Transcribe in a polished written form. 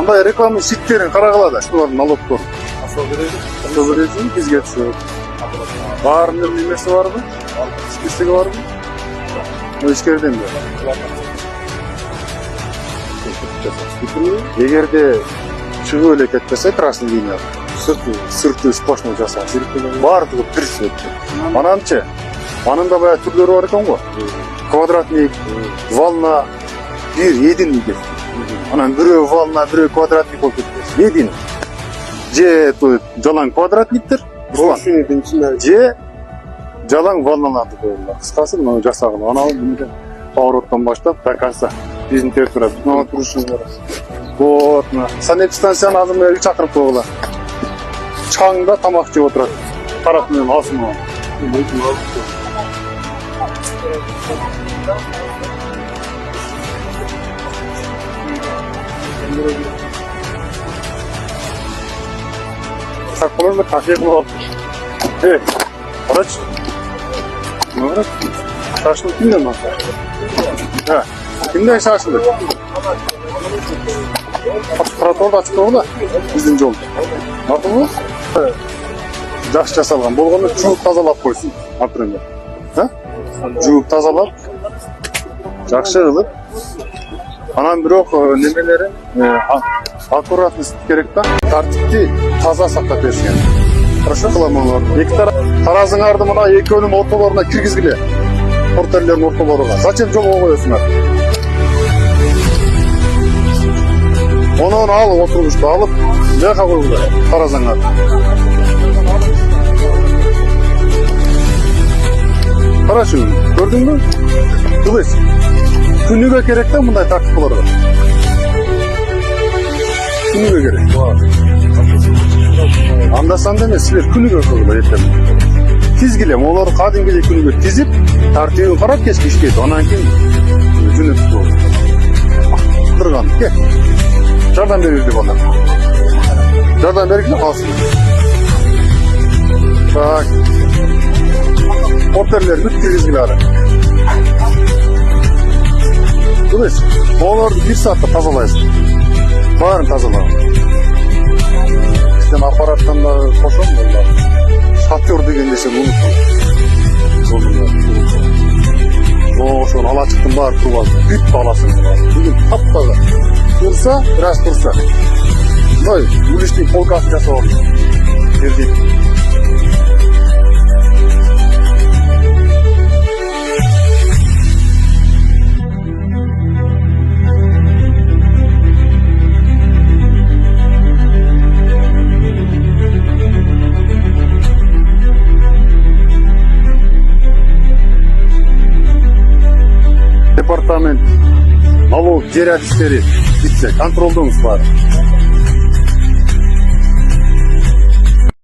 Андай реклама шиттерин карагыла шулардын налогторун. Автовережин бизге түшөт. Баарынын немеси барбы? Списоги барбы? Ишкерден бери. Эгерде чыгып эле кетпесе красный линия, сырты сплошной жасалса, баардыгы бир сөттү. Ананчы, анын да баягы түрлөрү бар экен го. Квадратник, волна, бир единый деп. Анан бирөө волна, бирөө квадратник болуп кетти. Единый. Же жалаң квадратниктер, же жалаң волналарды коюлган. Кыскасы муну жасаган. Анан повороттон баштап до конца. Биздин территория бүтүн турушубуз бар. Вот, санэпидстанцияны азыр мына 3 чакырып койгула. Чаңда тамак жеп отурат. Тарап менен алсын. Так, можно кофе кылып. Карачы. Мына шашлык кимде мына? Да. Кимде шашлык? Тротуарда ачып койгула. Биздин жол. Макулбу? Жакшы жасалган. Болгондо жууп тазалап койсун. Например. Жууп тазалап, жакшы кылып. Анан бирок немелери аккуратность керек да. Тартипти таза сактап беришкен. Хорошо кыламын. Эки таразыңарды мына экөөнүн ортолоруна киргизгиле. Портерлердин ортолоруна. Зачем жолго коесуңар? Онон алып отургучту алып, жака койгула таразаңарды. Карачы, көрдүңбү? Кылыш. Күнүгө керек да мындай тартиптелерге. Күнүгө керек. Анда-санда эмес, силер күнүгө койгула эртең. Тизгиле, олар кадимгидей күнүгө тизип, тартибин карап кечки иштейт. Анан кийин жөнөтүп койгула. Турган, кел. Жардам берилди бала. Жардам бергиле калсын. Так. Портерлер бүт киргизгиле ары. Кылыш, оларды 1 саатта тазалайсың. Баарын тазалагын. Сен аппараттан да кошом болду. Шофер дегенде сен унуттун. Ошон ала чыктым баары туруп алды. Бүт баласын. Бүгүн таптаза. Турса, бираз турса. Мындай уличный полкасын жасап алды. Бердик. Департамент налог жер адистери битсе контролдоңуз бар.